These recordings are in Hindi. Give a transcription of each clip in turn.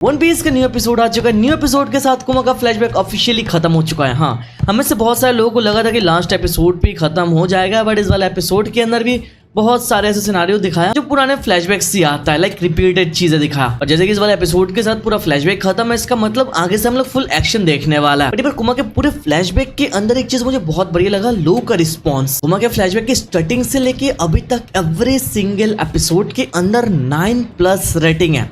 वन पीस का न्यू एपिसोड आ चुका है। न्यू एपिसोड के साथ कुमा का फ्लैशबैक ऑफिशियली खत्म हो चुका है। हाँ, हमें से बहुत सारे लोगों को लगा था कि लास्ट एपिसोड भी खत्म हो जाएगा, बट इस वाले एपिसोड के अंदर भी बहुत सारे ऐसे सिनारियो दिखाया जो पुराने फ्लैशबैक से आता है, लाइक रिपीटेड चीजें दिखाया। और जैसे कि इस वाले एपिसोड के साथ पूरा फ्लैशबैक खत्म है, इसका मतलब आगे से हम लोग फुल एक्शन देखने वाला है। बट कुमा के पूरे फ्लैशबैक के अंदर एक चीज मुझे बहुत बढ़िया लगा, लोगों का रिस्पॉन्स। कुमा के फ्लैशबैक की स्टार्टिंग से लेके अभी तक एवरी सिंगल एपिसोड के अंदर 9+ रेटिंग है।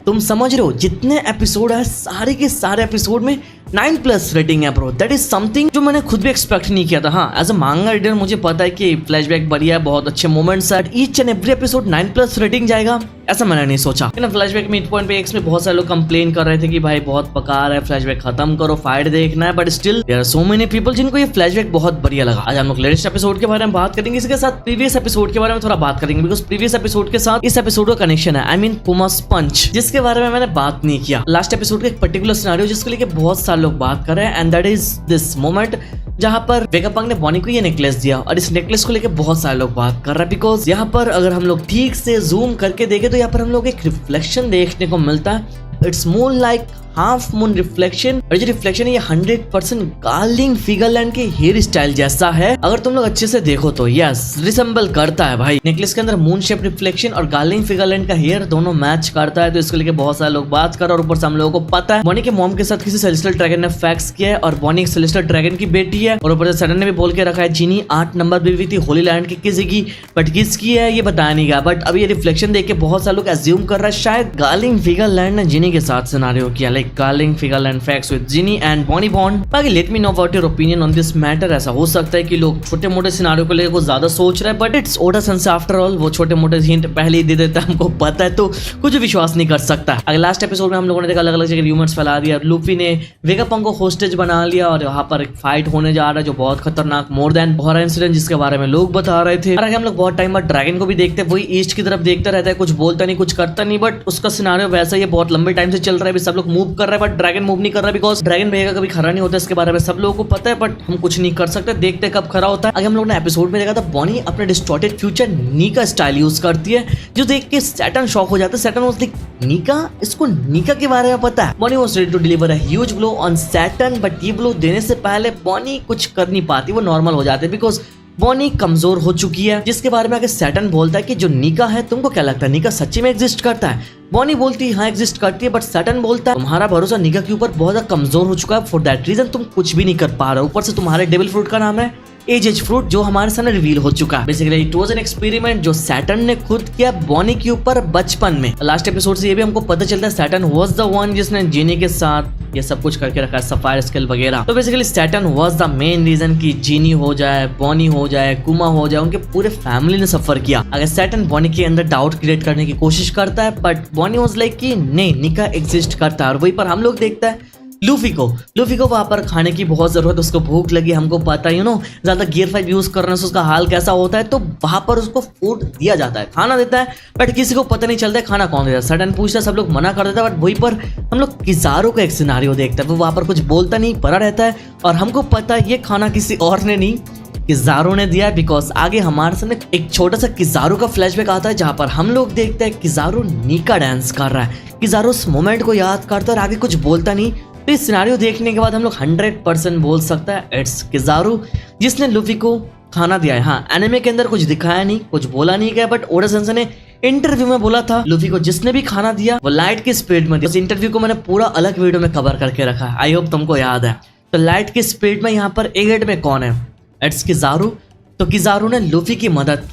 तुम समझ रहे हो, जितने एपिसोड है सारे के सारे एपिसोड में 9+ रेटिंग है ब्रो। दैट इज समथिंग जो मैंने खुद भी एक्सपेक्ट नहीं किया था। हाँ, एज अ मांगा रीडर मुझे पता है कि फ्लैशबैक बढ़िया है, बहुत अच्छे मोमेंट्स है, each and every episode 9+ rating जाएगा, ऐसा मैंने नहीं सोचा। फ्लैशबैक मिड पॉइंट पे एक्स में बहुत सारे लोग कंप्लेन कर रहे थे कि भाई बहुत पकार है, फ्लैशबैक खत्म करो, फाइट देखना है। But still there are so many people जिनको ये फ्लैशबैक बहुत बढ़िया लगा। आज हम लोग लेटेस्ट एपिसोड के बारे में बात करेंगे, इसके साथ प्रीवियस एपिसोड के बारे में थोड़ा बात करेंगे, बिकॉज प्रीवियस एपिसोड के साथ इस एपिसोड का कनेक्शन है। आई मीन कुमास पंच, जिसके बारे में मैंने बात नहीं किया। लास्ट एपिसोड का एक पर्टिकुलर सिनेरियो जिसको लेके बहुत सारे लोग बात कर रहे हैं, and that is this moment जहां पर वेगापंक ने बॉनी को ये नेकलेस दिया, और इस नेकलेस को लेके बहुत सारे लोग बात कर रहे हैं। बिकॉज यहाँ पर अगर हम लोग ठीक से जूम करके देखें तो यहाँ पर हम लोग एक रिफ्लेक्शन देखने को मिलता है। It's more like half moon reflection, और जो रिफ्लेक्शन है ये 100% गार्लिंग फिगरलैंड के हेयर स्टाइल जैसा है। अगर तुम लोग अच्छे से देखो तो यस, रिसेंबल करता है भाई। नेकलेस के अंदर मून शेप रिफ्लेक्शन और गार्लिंग फिगरलैंड का हेयर दोनों मैच करता है, तो इसको लेके बहुत सारे लोग बात कर रहे हैं। और ऊपर से हम लोगों को पता है बॉनी के मॉम के साथ किसी सेलेस्टियल ड्रैगन ने फैक्स किया है, और बॉनी एक सेलेस्टियल ड्रैगन की बेटी है। और ऊपर से सडन ने भी बोल के रखा है जीनी 8 नंबर बेबी थी होली लैंड की किसी की, बट किसकी है ये बताया नहीं गया। बट अभी ये रिफ्लेक्शन देख के बहुत सारे लोग एज्यूम कर रहा है शायद गार्लिंग फिगरलैंड ने जीनी के साथ सिनेरियो किया, like गार्लिंग फिगरलैंड facts with Ginny and Bonnie Bond। बाकी let me know about your opinion on this matter। ऐसा हो सकता है कि लोग छोटे मोटे सिनारियो को लेकर कुछ ज्यादा सोच रहे हैं, but it's odder sense after all. वो छोटे मोटे हिंट पहले ही दे देता है, हमको पता है, तो कुछ विश्वास नहीं कर सकता। अगर लास्ट एपिसोड में हम लोगों ने देखा अलग अलग जगह रूमर्स फैला दिया, लूफी ने वेगापंक को होस्टेज बना लिया, और यहाँ पर एक फाइट होने जा रहा है जो बहुत खतरनाक, मोर देन हॉरर इंसिडेंट, जिसके बारे में लोग बता रहे थे। और आगे हम लोग बहुत टाइम बाद ड्रैगन को भी देखते हैं, वही ईस्ट की तरफ देखता रहता है, कुछ बोलता नहीं, कुछ करता नहीं, बट उसका सिनारियो वैसा ही बहुत लंबे टाइम से चल रहा है। सब लोग मूव कर रहे हैं बट ड्रैगन मूव नहीं कर रहा है, बिकॉज ड्रैगन भैया कभी खड़ा नहीं होता, इसके बारे में सब लोगों को पता है, बट हम कुछ नहीं कर सकते, देखते कब खड़ा होता है। अगर हम लोग ने एपिसोड में देखा था बॉनी अपने डिस्टॉर्टेड फ्यूचर नीका स्टाइल यूज करती है, जो देख के सैटर्न शॉक हो जाता है। सैटर्न वाज लाइक नीका, इसको नीका के बारे में पता है। Bonney was ready to deliver a huge blow on Saturn, but ये ब्लो देने से पहले बॉनी कुछ कर नहीं पाती, वो नॉर्मल हो जाते, बिकॉज बॉनी कमजोर हो चुकी है। जिसके बारे में आगे सैटर्न बोलता है कि जो नीका है, तुमको क्या लगता है नीका सच्ची में एग्जिस्ट करता है? बॉनी बोलती है हाँ एग्जिस्ट करती है, बट सैटर्न बोलता है तुम्हारा भरोसा नीका के ऊपर बहुत ज्यादा कमजोर हो चुका है, फॉर दैट रीजन तुम कुछ भी नहीं कर पा रहे हो। ऊपर से तुम्हारे डेविल फ्रूट का नाम है एज फ्रूट, जो हमारे सामने रिवील हो चुका है। Basically it was an experiment जो सैटर्न ने खुद किया बॉनी के ऊपर बचपन में। लास्ट एपिसोड से ये भी हमको पता चलता है सैटर्न वाज द वन जिसने जीनी के साथ ये सब कुछ करके रखा है, सफायर स्केल वगैरह। तो basically Saturn was the main reason कि जीनी हो जाए, बॉनी हो जाए, कुमा हो जाए, उनके पूरे फैमिली ने सफर किया। अगर सैटर्न बॉनी के अंदर डाउट क्रिएट करने की कोशिश करता है, बट बॉनी वाज लाइक कि नहीं निका एग्जिस्ट करता है। और वहीं पर हम लोग देखता है लूफी को वहां पर खाने की बहुत जरूरत, उसको भूख लगी, हमको पता ज्यादा गियर 5 यूज करने से उसका हाल कैसा होता है, तो वहां पर उसको फूड दिया जाता है, खाना देता है, बट किसी को पता नहीं चलता है खाना कौन देता है। सडन पूछता है, सब लोग मना कर देता है, बट वहीं पर हम लोग किजारो का एक सिनारियो देखता है, वो वहां पर कुछ बोलता नहीं, पड़ा रहता है, और हमको पता है ये खाना किसी और ने नहीं, किजारो ने दिया। बिकॉज आगे हमारे सामने एक छोटा सा किजारो का फ्लैशबैक आता है, जहां पर हम लोग देखते हैं किजारो नीका डांस कर रहा है। किजारो उस मोमेंट को याद करता है और आगे कुछ बोलता नहीं। तो इस सिनेरियो देखने के बाद हम लोग 100% बोल सकता है इट्स किजारो जिसने लूफी को खाना दिया है। हाँ, एनिमे के अंदर कुछ दिखाया नहीं, कुछ बोला नहीं गया, बट ओडा सेंसेई ने इंटरव्यू में बोला था लूफी को जिसने भी खाना दिया वो लाइट की स्पीड में दिया। इस इंटरव्यू को मैंने पूरा अलग वीडियो में कवर करके रखा है, आई होप तुमको याद है। तो लाइट की स्पीड में यहाँ पर एगेट में कौन है? इट्स किजारो। तो किजारो ने लूफी की मदद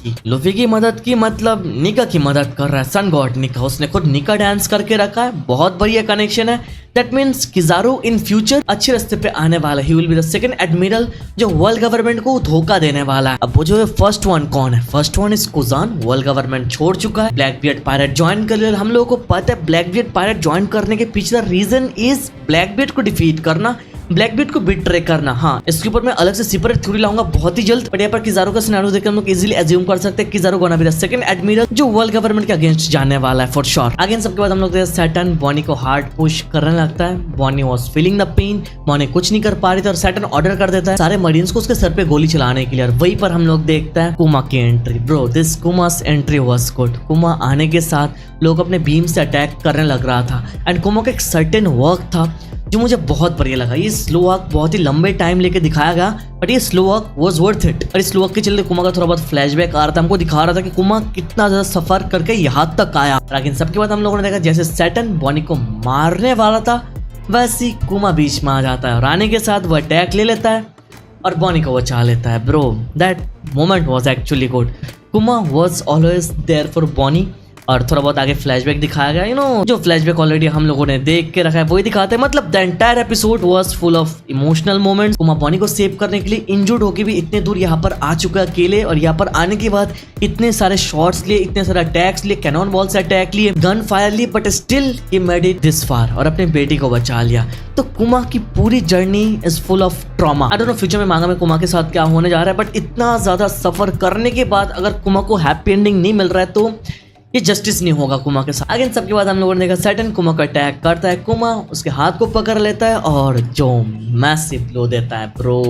की, मतलब निका की मदद कर रहा है, सन गॉड निका, उसने खुद निका डांस करके रखा है, बहुत बढ़िया कनेक्शन है। दैट मीन्स किजारो इन फ्यूचर अच्छे रास्ते पे आने वाला है, he will be the second admiral जो वर्ल्ड गवर्नमेंट को धोखा देने वाला है। अब वो जो है फर्स्ट वन कौन है? First one is Kuzan, world government छोड़ चुका है, ब्लैक बियर्ड पायरेट ज्वाइन कर लिया। हम लोगों को पता है ब्लैक बियर्ड पायरेट ज्वाइन करने के पीछे रीजन इज ब्लैक बियर्ड को डिफीट करना, ब्लैक बीट को बिट्रे करना। हाँ, इसके ऊपर मैं अलग से सेपरेट थ्योरी लाऊंगा बहुत ही जल्द। बट यहाँ पर किजारो का सिनेरियो देखकर हम लोग इजीली एज्यूम कर सकते हैं Kizaru gonna be the second admiral जो वर्ल्ड गवर्नमेंट के अगेंस्ट जाने वाला है फॉर श्योर। अगेन सबके बाद हम लोग सैटर्न बॉनी को हार्ड पुश करने लगता है। Bonney was feeling the pain, Bonney कुछ नहीं कर पा रही थी और सैटर्न ऑर्डर कर देता है सारे मरीन्स को उसके सर पे गोली चलाने के लिए। और वहीं पर हम लोग देखते हैं कुमा की entry. Bro this Kuma's entry was good. Kuma आने के साथ लोग अपने बीम से अटैक करने लग रहा था एंड कुमा का एक सर्टेन वर्क था जो मुझे बहुत बढ़िया लगा। ये स्लो वर्क बहुत ही लंबे टाइम लेके दिखाया गया बट ये slow work was worth it. और इस स्लो वर्क के चलते कुमा का थोड़ा बहुत फ्लैशबैक आ रहा था, हमको दिखा रहा था कि कुमा कितना ज्यादा सफर करके यहाँ तक आया। लेकिन सबके बाद हम लोगों ने देखा जैसे सैटर्न बॉनी को मारने वाला था वैसे ही कुमा बीच में आ जाता है और आने के साथ वो अटैक ले लेता है और बॉनी को बचा लेता है। Bro that moment was actually good. Kuma was always there for Bonney. और थोड़ा बहुत आगे फ्लैशबैक दिखाया गया, यू नो जो फ्लैशबैक ऑलरेडी हम लोगों ने देख के रखा है वही दिखाते हैं। मतलब the entire episode was full of emotional moments. कुमा बॉनी को सेव करने के लिए इंजर्ड होके भी इतने दूर यहाँ पर आ चुका है अकेले और यहाँ पर आने के बाद इतने सारे शॉट्स लिए, इतने सारे अटैक्स लिए, कैनन बॉल से अटैक लिए, गन फायर लिए, but still he made it this far और अपने बेटी को बचा लिया। तो कुमा की पूरी journey is full of trauma. I don't know future में मांगा में कुमा के साथ क्या होने जा रहा है बट इतना ज्यादा सफर करने के बाद अगर कुमा को हैप्पी एंडिंग नहीं मिल रहा है तो ये जस्टिस नहीं होगा कुमा के साथ। अगेन सबके बाद हम लोगों ने देखा सैटर्न कुमा को अटैक करता है। कुमा उसके हाथ को पकड़ लेता है और जो मैसिव ब्लो देता है। Bro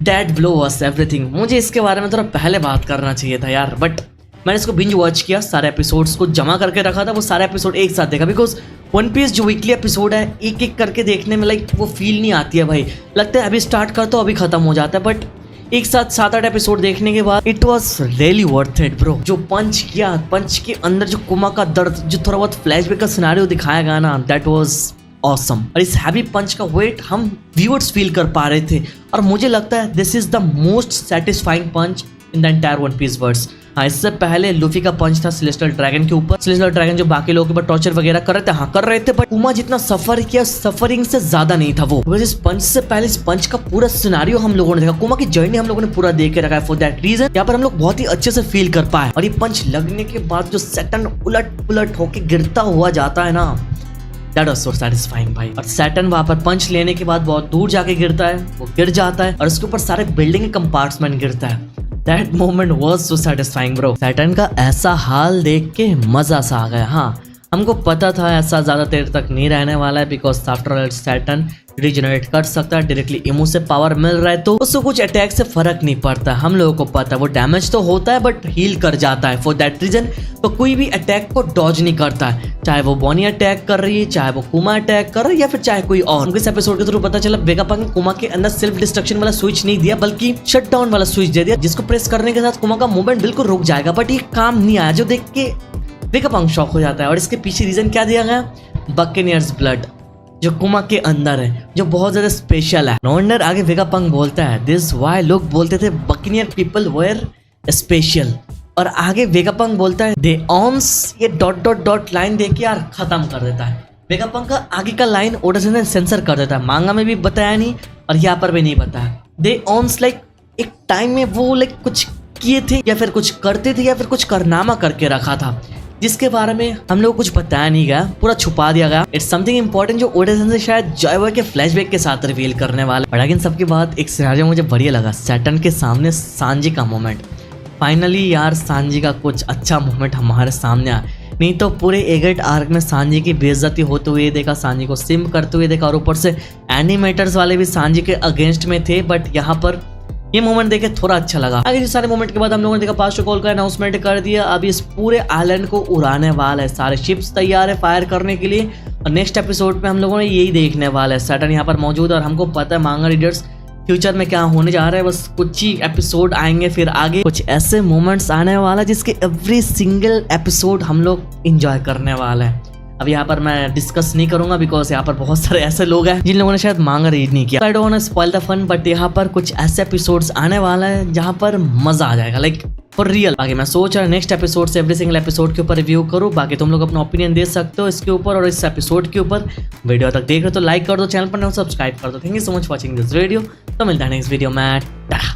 that blow was everything. मुझे इसके बारे में थोड़ा पहले बात करना चाहिए था यार बट मैंने इसको बिंज वॉच किया, सारे एपिसोड्स को जमा करके रखा था, वो सारे एपिसोड एक साथ देखा। बिकॉज वन पीस जो वीकली एपिसोड है एक एक करके देखने में लाइक वो फील नहीं आती है भाई। लगता है अभी स्टार्ट कर तो अभी खत्म हो जाता है बट एक साथ 7-8 एपिसोड देखने के बाद it was really worth it bro. जो पंच किया, पंच के अंदर जो कुमा का दर्द, जो थोड़ा बहुत फ्लैशबैक का सिनेरियो दिखाया गया ना, दैट वॉज ऑसम। और इस हैवी पंच का वेट हम व्यूअर्स फील कर पा रहे थे और मुझे लगता है this is the most satisfying punch in the entire one piece verse. हाँ, इससे पहले लूफी का पंच था सिलेस्टियल ड्रैगन के ऊपर। सिलेस्टियल ड्रैगन जो बाकी लोगों के ऊपर टॉर्चर वगैरह कर रहे थे, हाँ कर रहे थे, बट कुमा जितना सफर किया सफरिंग से ज्यादा नहीं था वो। इस पंच से पहले इस पंच का पूरा सिनेरियो हम लोगों ने देखा, कुमा की जर्नी हम लोगों ने पूरा देख के रखा है। फॉर दैट रीजन यहाँ पर हम लोग बहुत ही अच्छे से फील कर पाए। और ये पंच लगने के बाद जो सैटर्न उलट पुलट होके गिरता हुआ जाता है ना, दैट वाज सो सैटिस्फाइंग भाई। और सैटर्न वहां पर पंच लेने के बाद बहुत दूर जाके गिरता है, वो गिर जाता है और उसके ऊपर सारे बिल्डिंग के कंपार्टमेंट गिरता है। That moment was so satisfying bro। Saturn का ऐसा हाल देख के मजा सा आ गया। हाँ, हमको पता था ऐसा ज्यादा देर तक नहीं रहने वाला है because after all Saturn regenerate कर सकता है, डायरेक्टली इमो से पावर मिल रहा है तो उसको कुछ अटैक से फर्क नहीं पड़ता। हम लोगों को पता है वो डैमेज तो होता है बट हील कर जाता है। फॉर दैट रीजन तो कोई भी अटैक को डॉज नहीं करता है, चाहे वो बॉनी अटैक कर रही है, चाहे वो कुमा अटैक कर रही है या फिर चाहे कोई और। इस एपिसोड के थ्रू पता चला वेगापंक ने कुमा के अंदर सेल्फ डिस्ट्रक्शन वाला स्विच नहीं दिया बल्कि शट डाउन वाला स्विच दे दिया, जिसको प्रेस करने के साथ कुमा का मूवमेंट बिल्कुल रुक जाएगा। बट ये काम नहीं आया, जो देख के वेगापंक शॉक हो जाता है। और इसके पीछे रीजन क्या दिया गया, बकेनियर्स ब्लड जो कुमा के अंदर है, जो बहुत ज्यादा स्पेशल है। नो वंडर आगे वेगापंक बोलता है दिस व्हाई लोग बोलते थे बकेनियर पीपल वेयर स्पेशल। और आगे वेगापंक बोलता है दे ऑन्स, ये डॉट डॉट डॉट लाइन देख के यार खत्म कर देता है। वेगापंक का आगे का लाइन ओडा ने सेंसर कर देता है, मांगा में भी बताया नहीं और यहाँ पर भी नहीं बताया। दे ऑन्स लाइक एक टाइम में वो लाइक कुछ किए थे या फिर कुछ करते थे या फिर कुछ कारनामा करके रखा था जिसके बारे में हम लोग कुछ बताया नहीं गया, पूरा छुपा दिया गया। इट्स समथिंग इंपॉर्टेंट जो ओडा से शायद जॉय बॉय के फ्लैशबैक के साथ रिवील करने वाला। बट अगेन सबके बाद एक सिनेरियो मुझे बढ़िया लगा, सैटर्न के सामने सांजी का मोमेंट। फाइनली यार सांजी का कुछ अच्छा मोमेंट हमारे सामने आया, नहीं तो पूरे एगेट आर्क में सांजी की बेइज्जती होते हुए देखा, सांजी को सिम करते हुए देखा और ऊपर से एनिमेटर्स वाले भी सांजी के अगेंस्ट में थे। बट यहाँ पर ये मोमेंट देखे थोड़ा अच्छा लगा। आगे सारे मोमेंट के बाद हम लोगों ने देखा पास्टर कॉल का अनाउंसमेंट कर दिया, अभी इस पूरे आइलैंड को उड़ाने वाला है, सारे शिप्स तैयार है फायर करने के लिए। और नेक्स्ट एपिसोड पे हम लोगों ने यही देखने वाला है, सैटर्न यहाँ पर मौजूद है और हमको पता है मांगा रीडर्स फ्यूचर में क्या होने जा रहा है। बस कुछ ही एपिसोड आएंगे, फिर आगे कुछ ऐसे मोमेंट्स आने वाला है जिसके एवरी सिंगल एपिसोड हम लोग इंजॉय करने वाला है। अब यहाँ पर मैं डिस्कस नहीं करूंगा बिकॉज यहाँ पर बहुत सारे ऐसे लोग हैं जिन लोगों ने शायद मांगा रीड नहीं किया। I don't want to spoil the fun, but यहाँ पर कुछ ऐसे एपिसोड्स आने वाला है जहाँ पर मजा आ जाएगा, लाइक फॉर रियल। आगे मैं सोच रहा हूँ नेक्स्ट एपिसोड से एवरी सिंगल एपिसोड के ऊपर रिव्यू करूँ। बाकी तुम लोग अपना ओपिनियन दे सकते हो इसके ऊपर और इस एपिसोड के ऊपर। वीडियो तक देख रहे हो तो लाइक कर दो, चैनल पर सब्सक्राइब कर दो। Thank you so much watching this video. तो मिलता है नेक्स्ट वीडियो में।